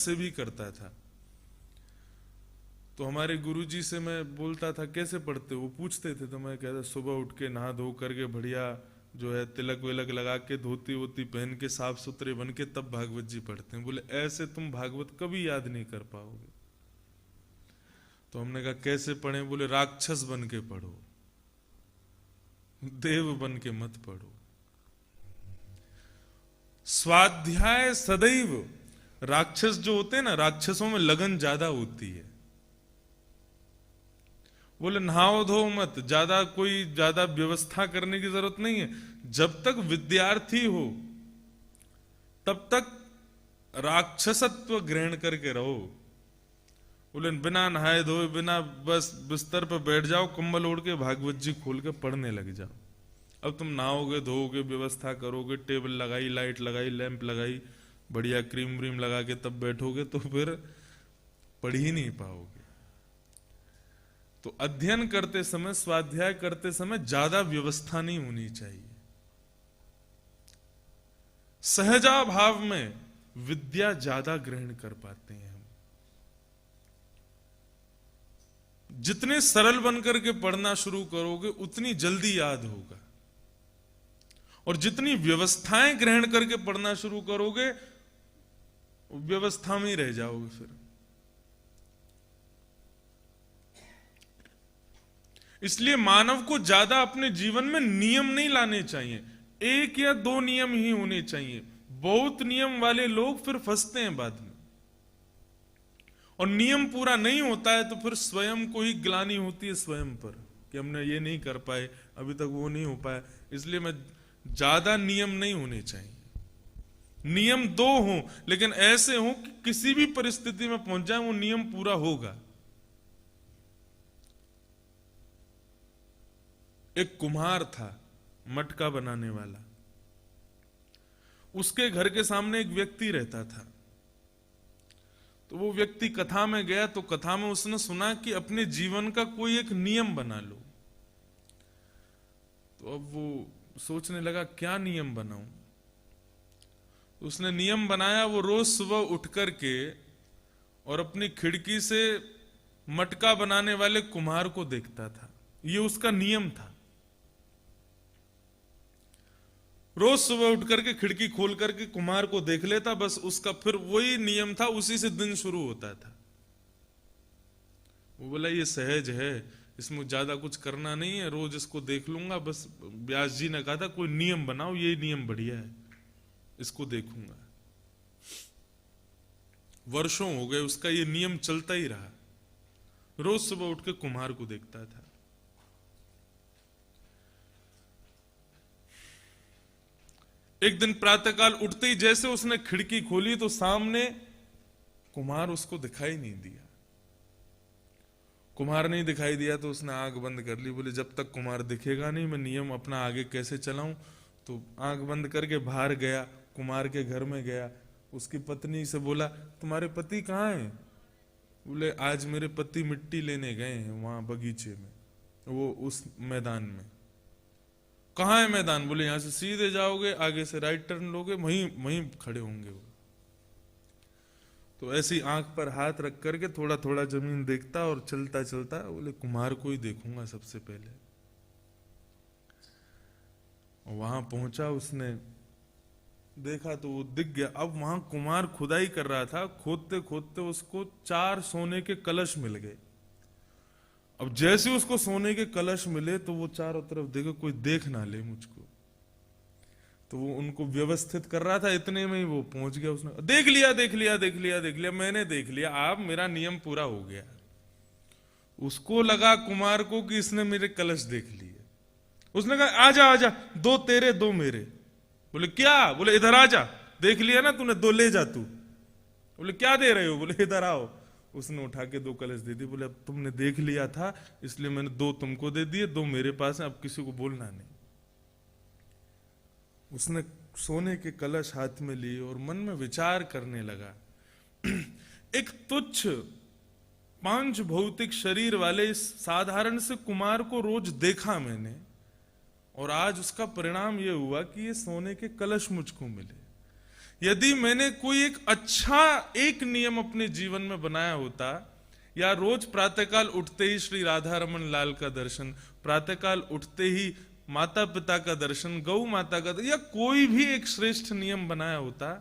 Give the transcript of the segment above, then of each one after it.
से भी करता था। तो हमारे गुरुजी से मैं बोलता था कैसे पढ़ते हो, वो पूछते थे, तो मैं कहता सुबह उठ के नहा धो करके बढ़िया जो है तिलक विलक लगा के धोती वोती पहन के साफ सुथरे बन के तब भागवत जी पढ़ते हैं। बोले ऐसे तुम भागवत कभी याद नहीं कर पाओगे। तो हमने कहा कैसे पढ़े? बोले राक्षस बन के पढ़ो, देव बन के मत पढ़ो। स्वाध्याय सदैव, राक्षस जो होते हैं ना, राक्षसों में लगन ज्यादा होती है। बोले नहाओ धो मत, ज्यादा व्यवस्था करने की जरूरत नहीं है। जब तक विद्यार्थी हो तब तक राक्षसत्व ग्रहण करके रहो। बोले बिना नहाए धोए, बिना बस बिस्तर पर बैठ जाओ, कंबल ओढ़ के भागवत जी खोल के पढ़ने लग जाओ। अब तुम नहाओगे धोओगे, व्यवस्था करोगे, टेबल लगाई, लाइट लगाई, लैंप लगाई, बढ़िया क्रीम व्रीम लगा के तब बैठोगे तो फिर पढ़ ही नहीं पाओगे। तो अध्ययन करते समय, स्वाध्याय करते समय ज्यादा व्यवस्था नहीं होनी चाहिए। सहजा भाव में विद्या ज्यादा ग्रहण कर पाते हैं हम। जितने सरल बनकर के पढ़ना शुरू करोगे उतनी जल्दी याद होगा, और जितनी व्यवस्थाएं ग्रहण करके पढ़ना शुरू करोगे व्यवस्था में ही रह जाओगे फिर। इसलिए मानव को ज्यादा अपने जीवन में नियम नहीं लाने चाहिए, 1 या 2 नियम ही होने चाहिए। बहुत नियम वाले लोग फिर फंसते हैं बाद में, और नियम पूरा नहीं होता है तो फिर स्वयं को ही ग्लानि होती है स्वयं पर कि हमने ये नहीं कर पाए, अभी तक वो नहीं हो पाया। इसलिए मैं ज्यादा नियम नहीं होने चाहिए। नियम 2 हों, लेकिन ऐसे हों कि किसी भी परिस्थिति में पहुंच जाए वो नियम पूरा होगा। एक कुम्हार था, मटका बनाने वाला। उसके घर के सामने एक व्यक्ति रहता था। तो वो व्यक्ति कथा में गया, तो कथा में उसने सुना कि अपने जीवन का कोई एक नियम बना लो। तो अब वो सोचने लगा क्या नियम बनाऊं। उसने नियम बनाया, वो रोज सुबह उठ करके और अपनी खिड़की से मटका बनाने वाले कुम्हार को देखता था। ये उसका नियम था। रोज सुबह उठ करके खिड़की खोल करके कुम्हार को देख लेता, बस उसका फिर वही नियम था, उसी से दिन शुरू होता था। वो बोला ये सहज है, इसमें ज्यादा कुछ करना नहीं है, रोज इसको देख लूंगा। बस व्यास जी ने कहा था कोई नियम बनाओ, ये नियम बढ़िया है, इसको देखूंगा। वर्षों हो गए उसका ये नियम चलता ही रहा। रोज सुबह उठ के कुम्हार को देखता था। एक दिन प्रातःकाल उठते ही जैसे उसने खिड़की खोली तो सामने कुम्हार उसको दिखाई नहीं दिया। कुम्हार नहीं दिखाई दिया तो उसने आंख बंद कर ली। बोले जब तक कुम्हार दिखेगा नहीं मैं नियम अपना आगे कैसे चलाऊं। तो आंख बंद करके बाहर गया, कुम्हार के घर में गया। उसकी पत्नी से बोला तुम्हारे पति कहाँ हैं? बोले आज मेरे पति मिट्टी लेने गए हैं वहां बगीचे में, वो उस मैदान में। कहाँ है मैदान? बोले यहां से सीधे जाओगे, आगे से राइट टर्न लोगे, वहीं वहीं खड़े होंगे वो। तो ऐसी आंख पर हाथ रख करके थोड़ा थोड़ा जमीन देखता और चलता चलता बोले कुम्हार को ही देखूंगा सबसे पहले। वहां पहुंचा, उसने देखा तो वो दिख गया। अब वहां कुम्हार खुदाई कर रहा था, खोदते खोदते उसको 4 सोने के कलश मिल गए। अब जैसे उसको सोने के कलश मिले तो वो चारों तरफ देखो कोई देख ना ले मुझको, तो वो उनको व्यवस्थित कर रहा था। इतने में ही वो पहुंच गया। उसने देख लिया देख लिया देख लिया देख लिया, मैंने देख लिया, अब मेरा नियम पूरा हो गया। उसको लगा कुमार को कि इसने मेरे कलश देख लिए। उसने कहा आजा आजा, 2 तेरे 2 मेरे। बोले क्या? बोले इधर आजा, देख लिया ना तूने, 2 ले जा तू। बोले क्या दे रहे हो? बोले इधर आओ। उसने उठा के 2 कलश दे दिए। बोले अब तुमने देख लिया था इसलिए मैंने 2 तुमको दे दिए, 2 मेरे पास है, अब किसी को बोलना नहीं। उसने सोने के कलश हाथ में लिए और मन में विचार करने लगा। एक तुच्छ 5 भौतिक शरीर वाले इस साधारण से कुमार को रोज देखा मैंने, और आज उसका परिणाम यह हुआ कि ये सोने के कलश मुझको मिले। यदि मैंने कोई एक अच्छा एक नियम अपने जीवन में बनाया होता, या रोज प्रातःकाल उठते ही श्री राधा रमन लाल का दर्शन, प्रातःकाल उठते ही माता पिता का दर्शन, गौ माता का दर्शन, या कोई भी एक श्रेष्ठ नियम बनाया होता,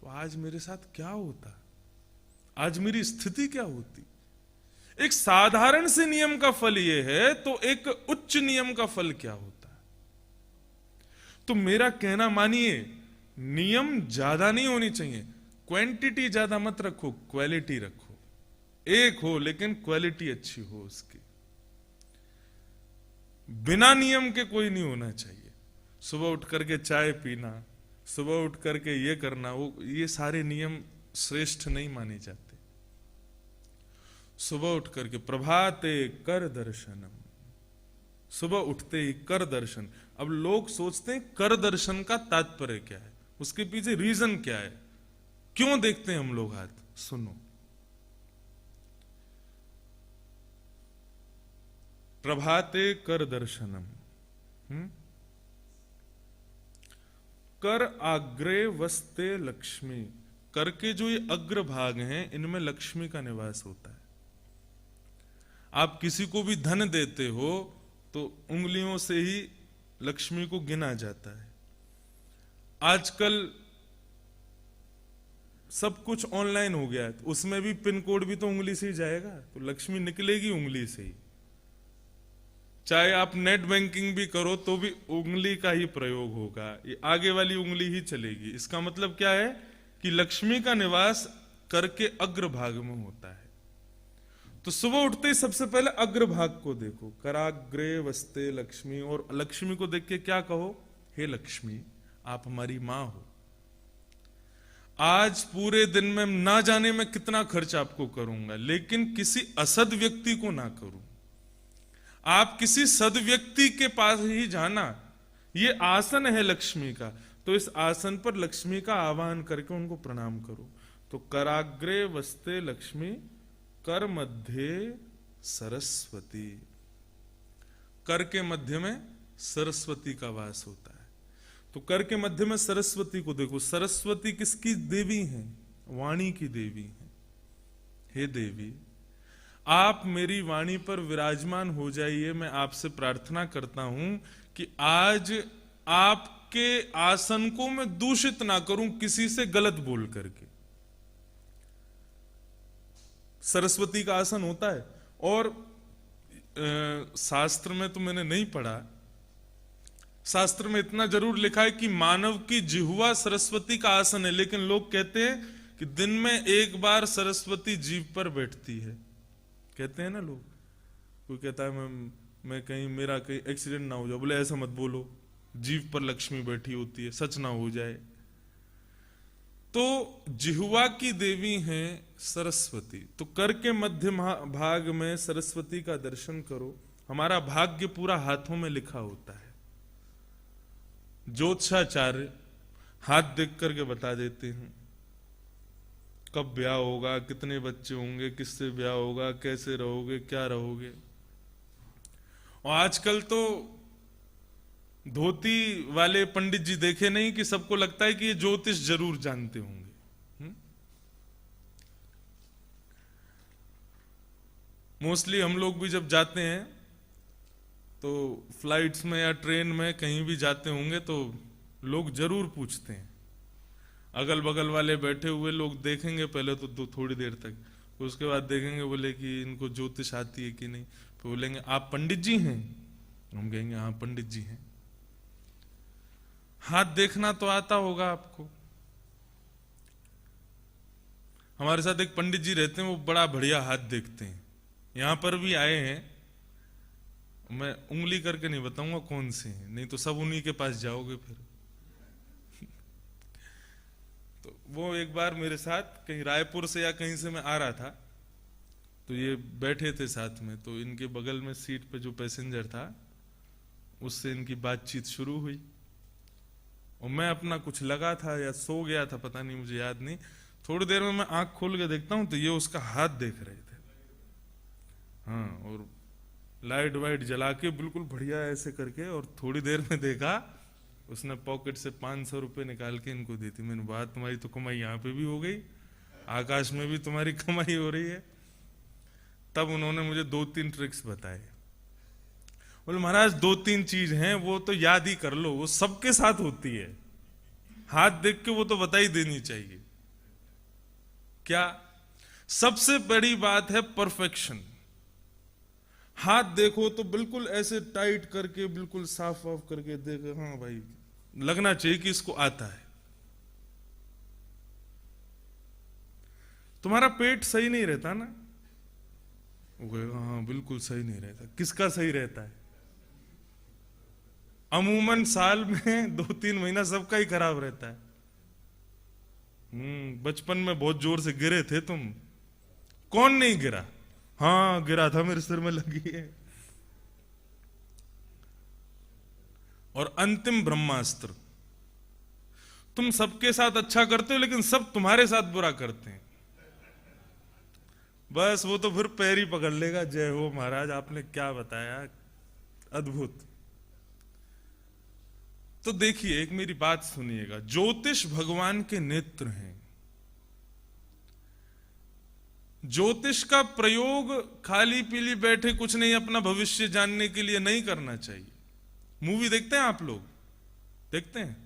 तो आज मेरे साथ क्या होता, आज मेरी स्थिति क्या होती। एक साधारण से नियम का फल यह है, तो एक उच्च नियम का फल क्या होता। तो मेरा कहना मानिए, नियम ज्यादा नहीं होनी चाहिए, क्वांटिटी ज्यादा मत रखो, क्वालिटी रखो। एक हो लेकिन क्वालिटी अच्छी हो उसकी। बिना नियम के कोई नहीं होना चाहिए। सुबह उठ करके चाय पीना, सुबह उठ करके ये करना, वो ये सारे नियम श्रेष्ठ नहीं माने जाते। सुबह उठ करके प्रभाते कर दर्शनम, सुबह उठते ही कर दर्शन। अब लोग सोचते हैं कर दर्शन का तात्पर्य क्या है, उसके पीछे रीजन क्या है, क्यों देखते हैं हम लोग हाथ। सुनो, प्रभाते कर दर्शनम, कर आग्रे वस्ते लक्ष्मी। कर के जो ये अग्र भाग हैं, इनमें लक्ष्मी का निवास होता है। आप किसी को भी धन देते हो तो उंगलियों से ही लक्ष्मी को गिना जाता है। आजकल सब कुछ ऑनलाइन हो गया है, तो उसमें भी पिन कोड भी तो उंगली से ही जाएगा, तो लक्ष्मी निकलेगी उंगली से ही। चाहे आप नेट बैंकिंग भी करो तो भी उंगली का ही प्रयोग होगा, ये आगे वाली उंगली ही चलेगी। इसका मतलब क्या है कि लक्ष्मी का निवास करके अग्र भाग में होता है। तो सुबह उठते ही सबसे पहले अग्र भाग को देखो, कराग्रे वस्ते लक्ष्मी, और लक्ष्मी को देख के क्या कहो, हे लक्ष्मी आप हमारी मां हो। आज पूरे दिन में ना जाने मैं कितना खर्च आपको करूंगा, लेकिन किसी असद व्यक्ति को ना करूं। आप किसी सद व्यक्ति के पास ही जाना, ये आसन है लक्ष्मी का, तो इस आसन पर लक्ष्मी का आह्वान करके उनको प्रणाम करो। तो कराग्रे वस्ते लक्ष्मी, कर मध्य सरस्वती। कर के मध्य में सरस्वती का वास होता है। तो कर के मध्य में सरस्वती को देखो। सरस्वती किसकी देवी हैं? वाणी की देवी हैं। हे देवी, आप मेरी वाणी पर विराजमान हो जाइए। मैं आपसे प्रार्थना करता हूं कि आज आपके आसन को मैं दूषित ना करूं किसी से गलत बोल करके। सरस्वती का आसन होता है, और शास्त्र में तो मैंने नहीं पढ़ा, शास्त्र में इतना जरूर लिखा है कि मानव की जिह्वा सरस्वती का आसन है, लेकिन लोग कहते हैं कि दिन में एक बार सरस्वती जीभ पर बैठती है। कहते हैं ना लोग, कोई कहता है मैं कहीं, मेरा कहीं एक्सीडेंट ना हो जाए, बोले ऐसा मत बोलो, जीभ पर लक्ष्मी बैठी होती है, सच ना हो जाए। तो जिह्वा की देवी हैं सरस्वती। तो कर के मध्य भाग में सरस्वती का दर्शन करो। हमारा भाग्य पूरा हाथों में लिखा होता है। ज्योतिषाचार्य हाथ देख करके बता देते हैं कब ब्याह होगा, कितने बच्चे होंगे, किससे ब्याह होगा, कैसे रहोगे, क्या रहोगे। और आजकल तो धोती वाले पंडित जी देखे नहीं कि सबको लगता है कि ये ज्योतिष जरूर जानते होंगे। मोस्टली हम लोग भी जब जाते हैं तो फ्लाइट्स में या ट्रेन में कहीं भी जाते होंगे तो लोग जरूर पूछते हैं। अगल बगल वाले बैठे हुए लोग देखेंगे पहले तो थोड़ी देर तक, उसके बाद देखेंगे बोले कि इनको ज्योतिष आती है कि नहीं। फिर बोलेंगे आप पंडित जी हैं? हम कहेंगे हाँ पंडित जी हैं। हाथ देखना तो आता होगा आपको। हमारे साथ एक पंडित जी रहते हैं, वो बड़ा बढ़िया हाथ देखते हैं। यहां पर भी आए हैं, मैं उंगली करके नहीं बताऊंगा कौन से हैं, नहीं तो सब उन्हीं के पास जाओगे फिर। तो वो एक बार मेरे साथ कहीं रायपुर से या कहीं से मैं आ रहा था, तो ये बैठे थे साथ में, तो इनके बगल में सीट पे जो पैसेंजर था उससे इनकी बातचीत शुरू हुई, और मैं अपना कुछ लगा था या सो गया था, पता नहीं, मुझे याद नहीं। थोड़ी देर में मैं आंख खोल के देखता हूं तो ये उसका हाथ देख रहे थे। हाँ, और लाइट वाइट जला के बिल्कुल बढ़िया ऐसे करके, और थोड़ी देर में देखा उसने पॉकेट से 500 रुपए निकाल के इनको दी थी। मैंने बात, तुम्हारी तो कमाई यहाँ पे भी हो गई, आकाश में भी तुम्हारी कमाई हो रही है। तब उन्होंने मुझे 2-3 ट्रिक्स बताए। बोले महाराज 2-3 चीज हैं, वो तो याद ही कर लो, वो सबके साथ होती है, हाथ देख के वो तो बता ही देनी चाहिए। क्या? सबसे बड़ी बात है परफेक्शन। हाथ देखो तो बिल्कुल ऐसे टाइट करके, बिल्कुल साफ साफ करके देखो, हाँ भाई लगना चाहिए कि इसको आता है। तुम्हारा पेट सही नहीं रहता ना, वो कहेगा हाँ बिल्कुल सही नहीं रहता। किसका सही रहता है? अमूमन साल में 2-3 महीना सबका ही खराब रहता है। बचपन में बहुत जोर से गिरे थे तुम, कौन नहीं गिरा? हाँ गिरा था, मेरे सिर में लगी है। और अंतिम ब्रह्मास्त्र, तुम सबके साथ अच्छा करते हो लेकिन सब तुम्हारे साथ बुरा करते हैं, बस वो तो फिर पैर ही पकड़ लेगा। जय हो महाराज, आपने क्या बताया, अद्भुत। तो देखिए, एक मेरी बात सुनिएगा, ज्योतिष भगवान के नेत्र हैं। ज्योतिष का प्रयोग खाली पीली बैठे कुछ नहीं अपना भविष्य जानने के लिए नहीं करना चाहिए। मूवी देखते हैं आप लोग? देखते हैं?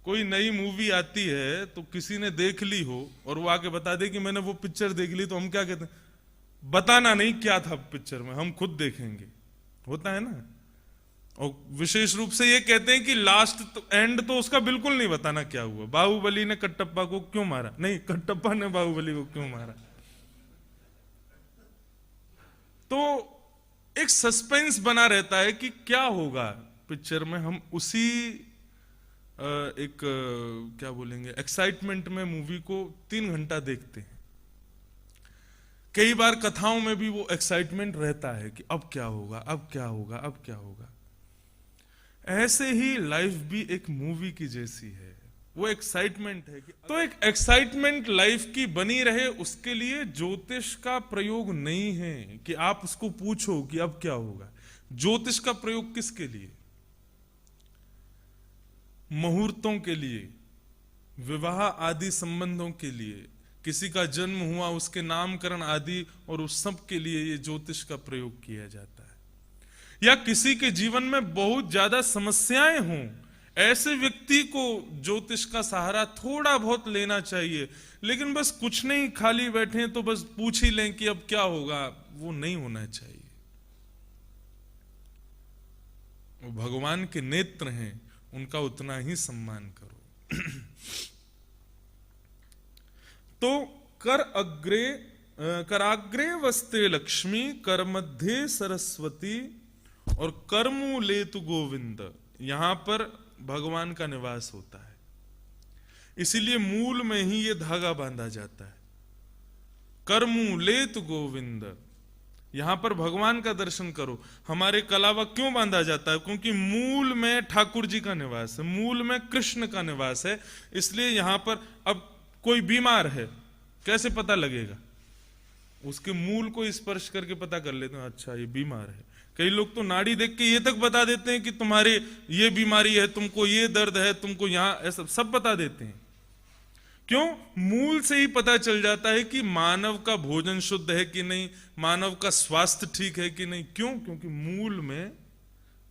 कोई नई मूवी आती है तो किसी ने देख ली हो और वो आके बता दे कि मैंने वो पिक्चर देख ली, तो हम क्या कहते हैं? बताना नहीं क्या था पिक्चर में, हम खुद देखेंगे। होता है ना। और विशेष रूप से ये कहते हैं कि लास्ट तो, एंड तो उसका बिल्कुल नहीं बताना क्या हुआ। बाहुबली ने कटप्पा को क्यों मारा? नहीं, कटप्पा ने बाहुबली को क्यों मारा? तो एक सस्पेंस बना रहता है कि क्या होगा पिक्चर में। हम उसी एक क्या बोलेंगे, एक्साइटमेंट में मूवी को 3 घंटा देखते हैं। कई बार कथाओं में भी वो एक्साइटमेंट रहता है कि अब क्या होगा, अब क्या होगा, अब क्या होगा। ऐसे ही लाइफ भी एक मूवी की जैसी है, वो एक्साइटमेंट है कि तो एक एक्साइटमेंट लाइफ की बनी रहे, उसके लिए ज्योतिष का प्रयोग नहीं है कि आप उसको पूछो कि अब क्या होगा। ज्योतिष का प्रयोग किसके लिए? मुहूर्तों के लिए, विवाह आदि संबंधों के लिए, किसी का जन्म हुआ उसके नामकरण आदि, और उस सब के लिए ये ज्योतिष का प्रयोग किया जाता है। या किसी के जीवन में बहुत ज्यादा समस्याएं हों, ऐसे व्यक्ति को ज्योतिष का सहारा थोड़ा बहुत लेना चाहिए। लेकिन बस कुछ नहीं, खाली बैठे तो बस पूछ ही लें कि अब क्या होगा, वो नहीं होना चाहिए। वो भगवान के नेत्र हैं, उनका उतना ही सम्मान करो। तो कराग्रे वस्ते लक्ष्मी, कर मध्य सरस्वती, और करमूले तु गोविंद, यहां पर भगवान का निवास होता है। इसीलिए मूल में ही ये धागा बांधा जाता है। करमूले तु गोविंद, यहां पर भगवान का दर्शन करो। हमारे कलावा क्यों बांधा जाता है? क्योंकि मूल में ठाकुर जी का निवास है, मूल में कृष्ण का निवास है। इसलिए यहां पर अब कोई बीमार है, कैसे पता लगेगा? उसके मूल को स्पर्श करके पता कर लेते हैं, अच्छा ये बीमार है। कई लोग तो नाड़ी देख के ये तक बता देते हैं कि तुम्हारे ये बीमारी है, तुमको ये दर्द है, तुमको यहां ऐसा सब बता देते हैं। क्यों? मूल से ही पता चल जाता है कि मानव का भोजन शुद्ध है कि नहीं, मानव का स्वास्थ्य ठीक है कि नहीं। क्यों? क्योंकि मूल में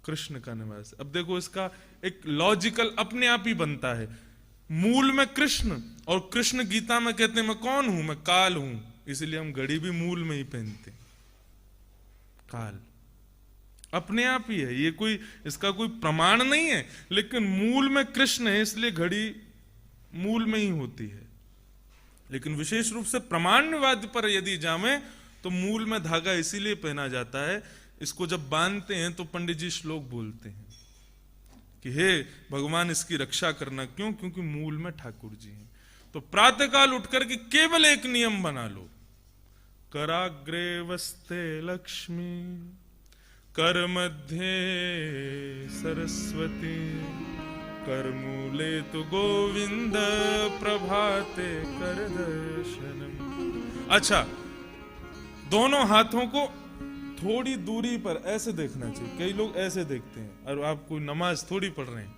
कृष्ण का निवास। अब देखो, इसका एक लॉजिकल अपने आप ही बनता है। मूल में कृष्ण, और कृष्ण गीता में कहते हैं मैं कौन हूं? मैं काल हूं। इसलिए हम घड़ी भी मूल में ही पहनते हैं, काल। अपने आप ही है, ये कोई इसका कोई प्रमाण नहीं है, लेकिन मूल में कृष्ण है इसलिए घड़ी मूल में ही होती है। लेकिन विशेष रूप से प्रमाणवाद पर यदि जामे तो मूल में धागा इसीलिए पहना जाता है। इसको जब बांधते हैं तो पंडित जी श्लोक बोलते हैं कि हे भगवान इसकी रक्षा करना। क्यों? क्योंकि मूल में ठाकुर जी हैं। तो प्रातःकाल उठकर के केवल एक नियम बना लो, कराग्रे वस्ते लक्ष्मी, कर मध्य सरस्वती, कर मूले तु गोविंद, प्रभाते कर दर्शनम। अच्छा, दोनों हाथों को थोड़ी दूरी पर ऐसे देखना चाहिए। कई लोग ऐसे देखते हैं, और आप कोई नमाज थोड़ी पढ़ रहे हैं,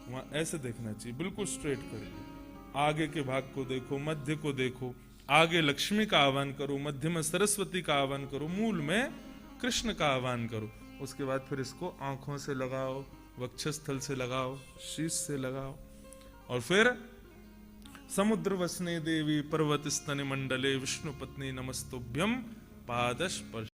वहां ऐसे देखना चाहिए, बिल्कुल स्ट्रेट करके। आगे के भाग को देखो, मध्य को देखो, आगे लक्ष्मी का आह्वान करो, मध्य में सरस्वती का आह्वान करो, मूल में कृष्ण का आह्वान करो। उसके बाद फिर इसको आंखों से लगाओ, वक्षस्थल से लगाओ, शीश से लगाओ, और फिर समुद्र वसने देवी पर्वत स्तन मंडले विष्णु पत्नी नमस्तुभ्यम पादस्पर्श।